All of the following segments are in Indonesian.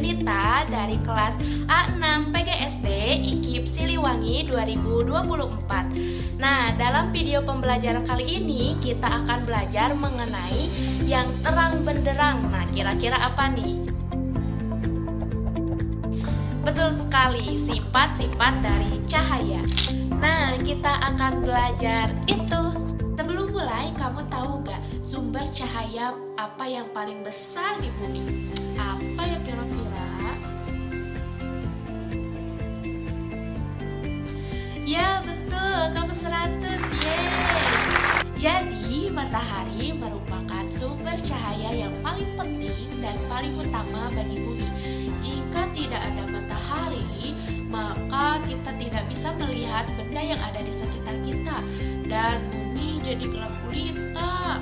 Yunita dari kelas A6 PGSD IKIP Siliwangi 2024. Nah, dalam video pembelajaran kali ini kita akan belajar mengenai yang terang benderang. Nah, kira-kira apa nih? Betul sekali, sifat-sifat dari cahaya. Nah, kita akan belajar itu. Sebelum mulai, kamu tahu gak sumber cahaya apa yang paling besar di bumi? Apa ya kira-kira? Ya betul, kamu 100. Yeay. Jadi, matahari merupakan sumber cahaya yang paling penting dan paling utama bagi bumi. Jika tidak ada matahari, maka kita tidak bisa melihat benda yang ada di sekitar kita dan bumi jadi gelap gulita.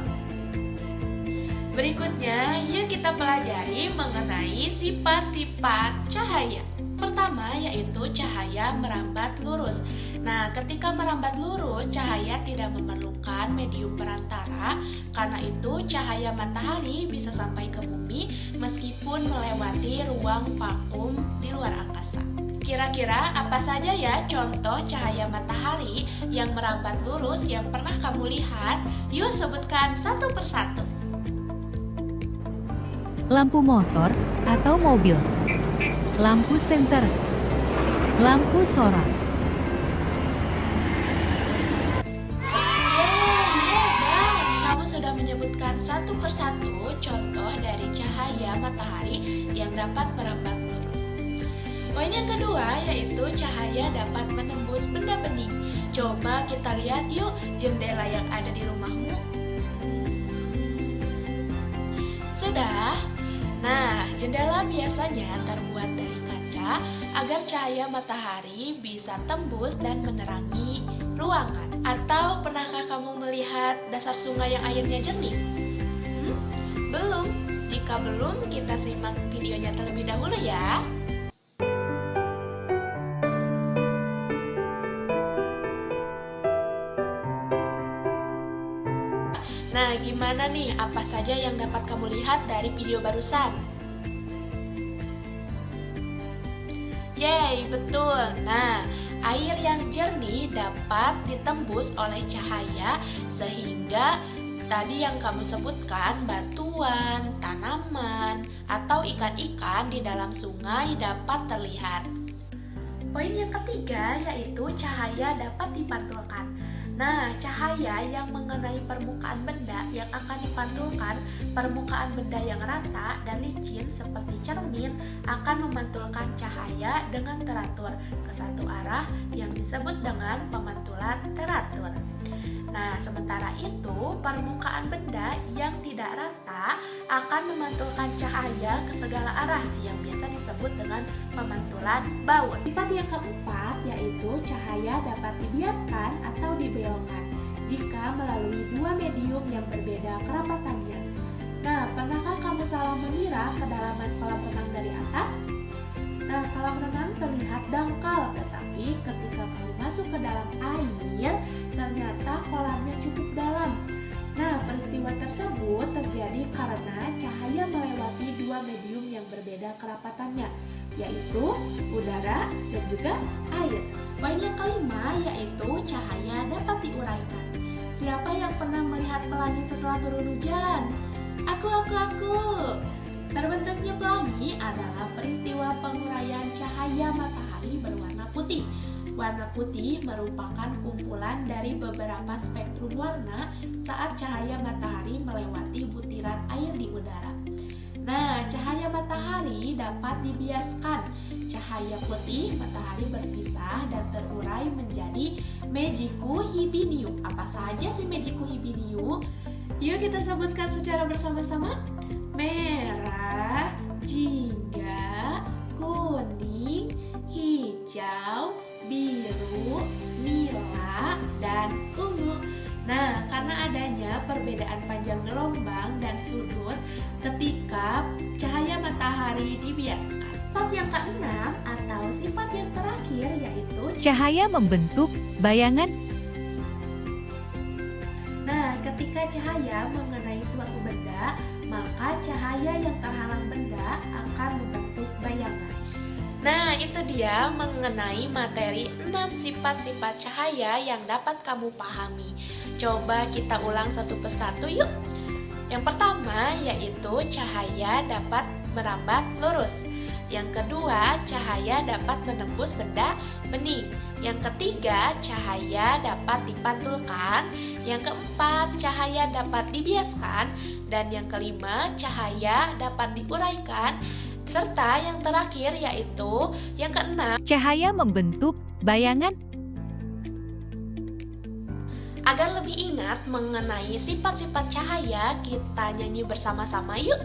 Berikutnya, yuk kita pelajari mengenai sifat-sifat cahaya. Pertama yaitu cahaya merambat lurus. Nah, ketika merambat lurus, cahaya tidak memerlukan medium perantara. Karena itu, cahaya matahari bisa sampai ke bumi meskipun melewati ruang vakum di luar angkasa. Kira-kira apa saja ya contoh cahaya matahari yang merambat lurus yang pernah kamu lihat? Yuk sebutkan satu persatu. Lampu motor atau mobil, lampu senter, lampu sorot. Hebat! Kamu sudah menyebutkan satu persatu contoh dari cahaya matahari yang dapat merambat lurus. Poin yang kedua yaitu cahaya dapat menembus benda bening. Coba kita lihat yuk jendela yang ada di rumahmu. Sudah? Nah, jendela biasanya terbuat dari kaca agar cahaya matahari bisa tembus dan menerangi ruangan. Atau pernahkah kamu melihat dasar sungai yang airnya jernih? Belum? Jika belum, kita simak videonya terlebih dahulu ya. Nah, gimana nih? Apa saja yang dapat kamu lihat dari video barusan? Yeay, betul. Nah, air yang jernih dapat ditembus oleh cahaya sehingga tadi yang kamu sebutkan, batuan, tanaman, atau ikan-ikan di dalam sungai dapat terlihat. Poin yang ketiga yaitu cahaya dapat dipantulkan. Nah, cahaya yang mengenai permukaan benda yang akan dipantulkan, permukaan benda yang rata dan licin seperti cermin akan memantulkan cahaya dengan teratur ke satu arah yang disebut dengan pemantulan teratur. Nah, sementara itu, permukaan benda yang tidak rata akan memantulkan cahaya ke segala arah yang biasa disebut dengan pemantulan baut. Sifat yang keempat yaitu cahaya dapat dibiaskan atau dibelokkan jika melalui dua medium yang berbeda kerapatannya. Nah, pernahkah kamu salah mengira kedalaman kolam renang dari atas? Nah, kolam renang terlihat dangkal, tetapi ketika kamu masuk ke dalam air, ternyata kolamnya cukup dalam. Nah, peristiwa tersebut terjadi karena cahaya melewati dua medium yang berbeda kerapatannya, yaitu udara dan juga air. Poin yang kelima yaitu cahaya dapat diuraikan. Siapa yang pernah melihat pelangi setelah turun hujan? Aku. Terbentuknya pelangi adalah peristiwa penguraian cahaya matahari berwarna putih. Warna putih merupakan kumpulan dari beberapa spektrum warna saat cahaya matahari melewati butiran air di udara. Nah, cahaya matahari dapat dibiaskan. Cahaya putih matahari berpisah dan terurai menjadi Magicu Hibiniu. Apa saja sih Magicu Hibiniu? Yuk kita sebutkan secara bersama-sama. Merah, jingga, kuning, hijau, biru, nila, dan ungu. Nah, karena adanya perbedaan panjang gelombang dan sudut ketika cahaya matahari dibiaskan. Sifat yang keenam atau sifat yang terakhir yaitu Cahaya membentuk bayangan. Nah, ketika cahaya mengenai suatu benda, maka cahaya yang terhalang benda akan membentuk bayangan. Nah, itu dia mengenai materi 6 sifat-sifat cahaya yang dapat kamu pahami. Coba kita ulang satu persatu yuk. Yang pertama yaitu cahaya dapat merambat lurus. Yang kedua, cahaya dapat menembus benda bening. Yang ketiga, cahaya dapat dipantulkan. Yang keempat, cahaya dapat dibiaskan. Dan yang kelima, cahaya dapat diuraikan. Serta yang terakhir yaitu yang keenam, Cahaya membentuk bayangan. agar lebih ingat mengenai sifat-sifat cahaya, kita nyanyi bersama-sama yuk.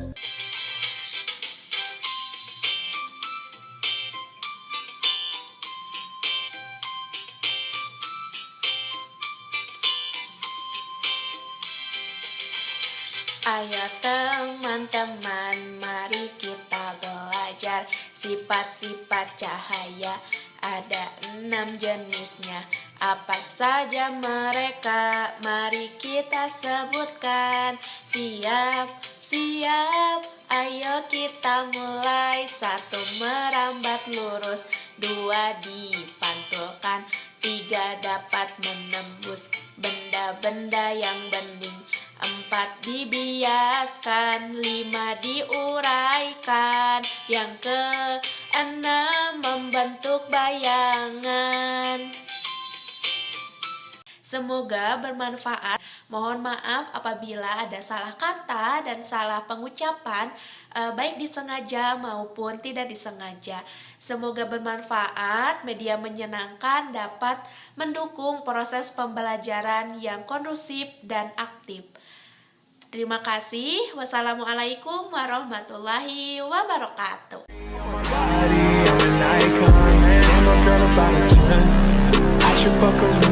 Ayo teman-teman, mari kita belajar sifat-sifat cahaya. Ada 6 jenisnya. Apa saja mereka? Mari kita sebutkan. Siap, siap, ayo kita mulai. 1 merambat lurus, 2 dipantulkan, 3 dapat menembus benda-benda yang bening, 4 dibiaskan, 5 diuraikan, yang keenam membentuk bayangan. Semoga bermanfaat. Mohon maaf apabila ada salah kata dan salah pengucapan, baik disengaja maupun tidak disengaja. Semoga bermanfaat, media menyenangkan, dapat mendukung proses pembelajaran yang kondusif dan aktif. Terima kasih. Wassalamualaikum warahmatullahi wabarakatuh. Body, I'm an icon, and I'm a girl about a 10. I should fuck her